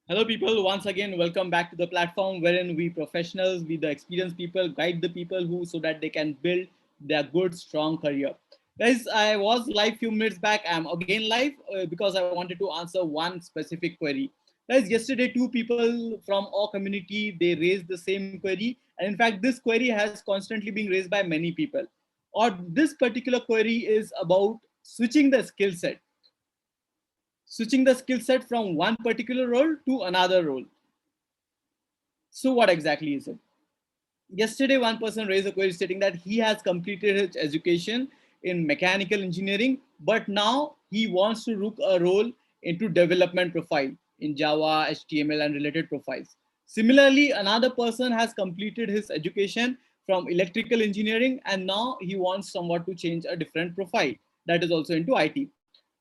Hello, people. Once again, welcome back to the platform wherein we professionals, we the experienced people, guide the people who so that they can build their good, strong career. Guys, I was live few minutes back. I'm again live because I wanted to answer one specific query. Guys, yesterday two people from our community they raised the same query, and in fact, this query has constantly been raised by many people. Or this particular query is about switching the skill set from one particular role to another role. So, what exactly is it? Yesterday, one person raised a query stating that he has completed his education in mechanical engineering, but now he wants to look a role into development profile in Java, HTML, and related profiles. Similarly, another person has completed his education from electrical engineering, and now he wants somewhat to change a different profile that is also into IT.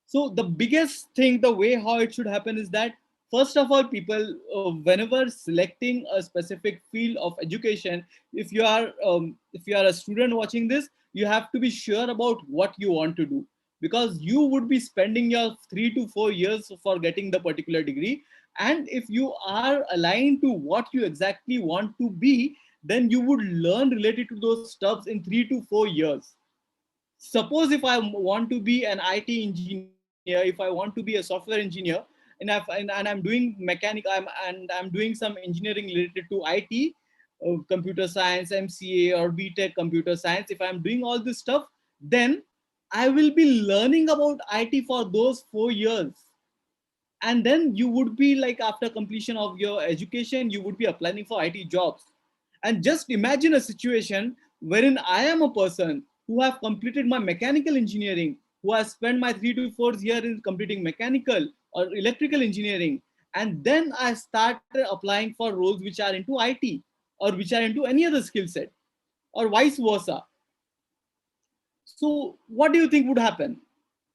So the biggest thing, the way how it should happen is that first of all, people, whenever selecting a specific field of education, if you are a student watching this, you have to be sure about what you want to do, because you would be spending your 3 to 4 years for getting the particular degree. And if you are aligned to what you exactly want to be, then you would learn related to those stuffs in 3 to 4 years. Suppose if I want to be an IT engineer, if I want to be a software engineer, and I'm doing I'm doing some engineering related to IT, computer science, MCA or BTech computer science. If I'm doing all this stuff, then I will be learning about IT for those 4 years, and then you would be like, after completion of your education, you would be applying for IT jobs. And just imagine a situation wherein I am a person who have completed my mechanical engineering, who has spent my 3 to 4 years in completing mechanical or electrical engineering, and then I started applying for roles which are into IT or which are into any other skill set, or vice versa. So what do you think would happen?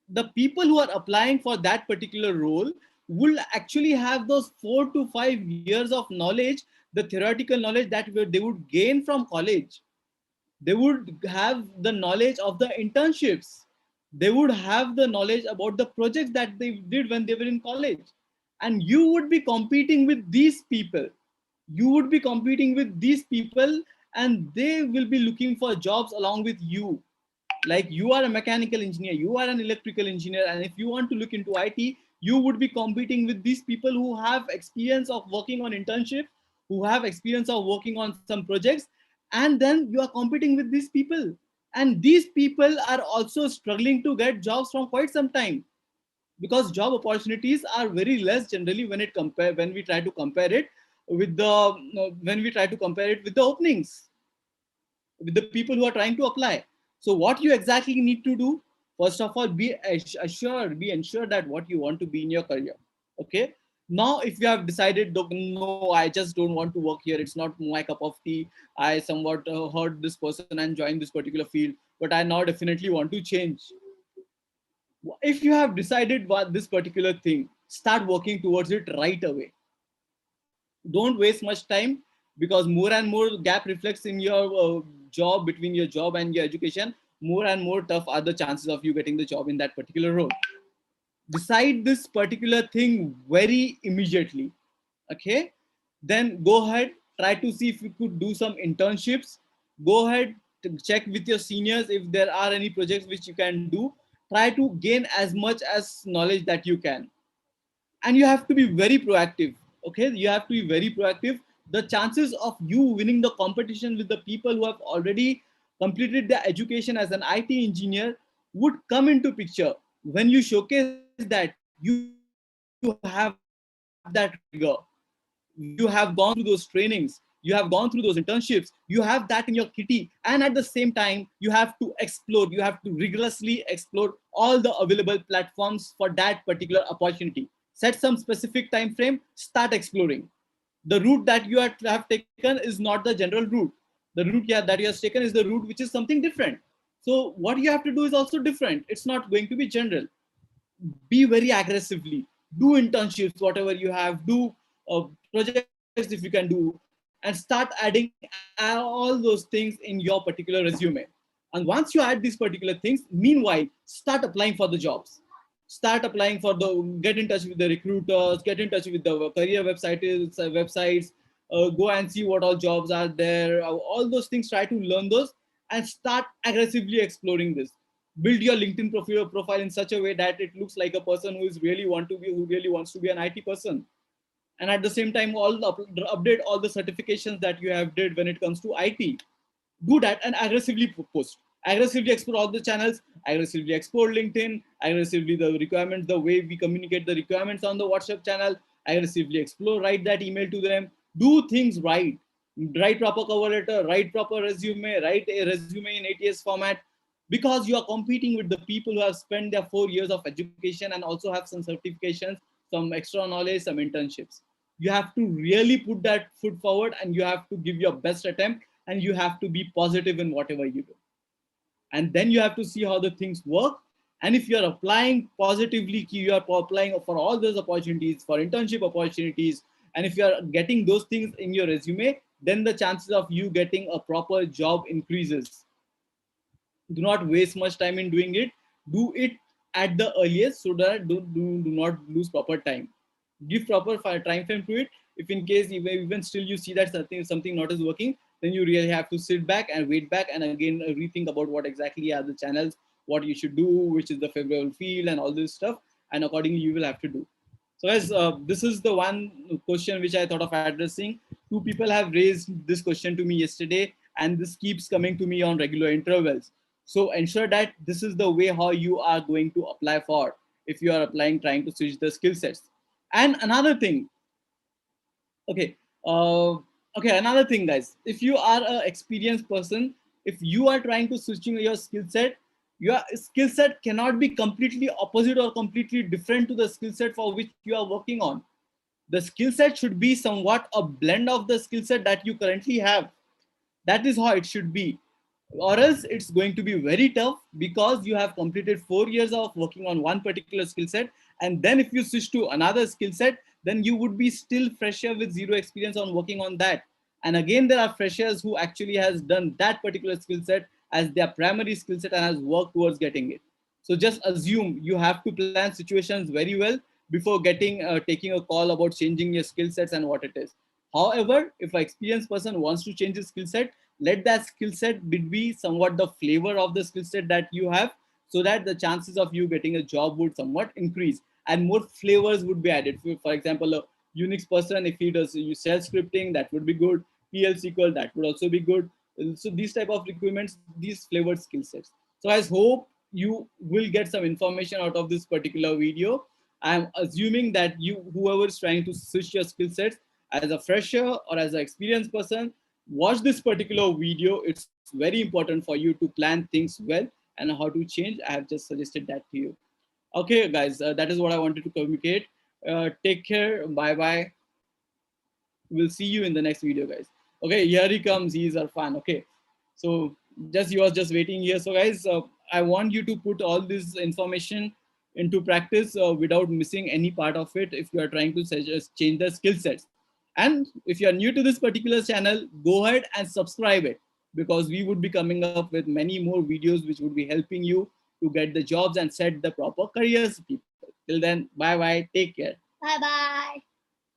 The people who are applying for that particular role will actually have those 4 to 5 years of knowledge, the theoretical knowledge that they would gain from college. They would have the knowledge of the internships. They would have the knowledge about the projects that they did when they were in college. And you would be competing with these people. You would be competing with these people, and they will be looking for jobs along with you. Like, you are a mechanical engineer, you are an electrical engineer, and if you want to look into IT, you would be competing with these people who have experience of working on internship, who have experience of working on some projects, and then you are competing with these people. And these people are also struggling to get jobs from quite some time, because job opportunities are very less generally when we try to compare it with the openings, with the people who are trying to apply. So what you exactly need to do, first of all, be ensured that what you want to be in your career. Okay. Now, if you have decided, no, I just don't want to work here, it's not my cup of tea, I somewhat heard this person and joined this particular field, but I now definitely want to change. If you have decided what this particular thing, start working towards it right away. Don't waste much time, because more and more gap reflects in your job, between your job and your education, more and more tough are the chances of you getting the job in that particular role. Decide this particular thing very immediately. Okay. Then go ahead, try to see if you could do some internships. Go ahead to check with your seniors if there are any projects which you can do. Try to gain as much as knowledge that you can, and you have to be very proactive. Okay, you have to be very proactive. The chances of you winning the competition with the people who have already completed their education as an IT engineer would come into picture when you showcase that you have that rigor, you have gone through those trainings, you have gone through those internships, you have that in your kitty, and at the same time you have to explore, you have to rigorously explore all the available platforms for that particular opportunity. Set some specific time frame, start exploring. The route that have taken is not the general route. The route that you have taken is the route which is something different. So what you have to do is also different, it's not going to be general. Be very aggressively, do internships, whatever you have, do projects if you can do, and start adding all those things in your particular resume. And once you add these particular things, meanwhile, start applying for the jobs. Start applying for get in touch with the recruiters, get in touch with the career websites, go and see what all jobs are there, all those things. Try to learn those and start aggressively exploring this. Build your LinkedIn profile in such a way that it looks like a person who really wants to be an IT person. And at the same time, update all the certifications that you have did when it comes to IT. Do that and aggressively post, aggressively explore all the channels, aggressively explore LinkedIn, aggressively the requirements, the way we communicate the requirements on the WhatsApp channel, aggressively explore, write that email to them, do things right, write proper cover letter, write proper resume, write a resume in ATS format, because you are competing with the people who have spent their 4 years of education and also have some certifications, some extra knowledge, some internships. You have to really put that foot forward and you have to give your best attempt, and you have to be positive in whatever you do. And then you have to see how the things work. And if you're applying positively, you are applying for all those opportunities, for internship opportunities, and if you're getting those things in your resume, then the chances of you getting a proper job increases. Do not waste much time in doing it. Do it at the earliest so that do not lose proper time. Give proper time frame to it. If in case even still you see that something not is working, then you really have to sit back and wait back and again rethink about what exactly are the channels, what you should do, which is the favorable field and all this stuff, and accordingly you will have to do. So as this is the one question which I thought of addressing. Two people have raised this question to me yesterday, and this keeps coming to me on regular intervals. So ensure that this is the way how you are going to apply for, if you are applying, trying to switch the skill sets. And another thing, okay, okay, another thing, guys, if you are an experienced person, if you are trying to switching your skill set cannot be completely opposite or completely different to the skill set for which you are working on. The skill set should be somewhat a blend of the skill set that you currently have. That is how it should be, or else it's going to be very tough, because you have completed 4 years of working on one particular skill set, and then if you switch to another skill set, then you would be still fresher with zero experience on working on that. And again, there are freshers who actually has done that particular skill set as their primary skill set and has worked towards getting it. So just assume you have to plan situations very well before taking a call about changing your skill sets and what it is. However, if an experienced person wants to change his skill set, let that skill set be somewhat the flavor of the skill set that you have, so that the chances of you getting a job would somewhat increase and more flavors would be added. For example, a Unix person, if he does use shell scripting, that would be good. PL SQL, that would also be good. So these type of requirements, these flavored skill sets. So I hope you will get some information out of this particular video. I'm assuming that whoever is trying to switch your skill sets, as a fresher or as an experienced person, watch this particular video. It's very important for you to plan things well and how to change. I have just suggested that to you. Okay, guys, that is what I wanted to communicate. Take care. Bye bye. We'll see you in the next video, guys. Okay, here he comes. He's our fan. Okay, so just he was just waiting here. So guys, I want you to put all this information into practice without missing any part of it if you are trying to suggest change the skill sets. And if you are new to this particular channel, go ahead and subscribe it, because we would be coming up with many more videos which would be helping you to get the jobs and set the proper careers, people. Till then, bye bye. Take care. Bye bye.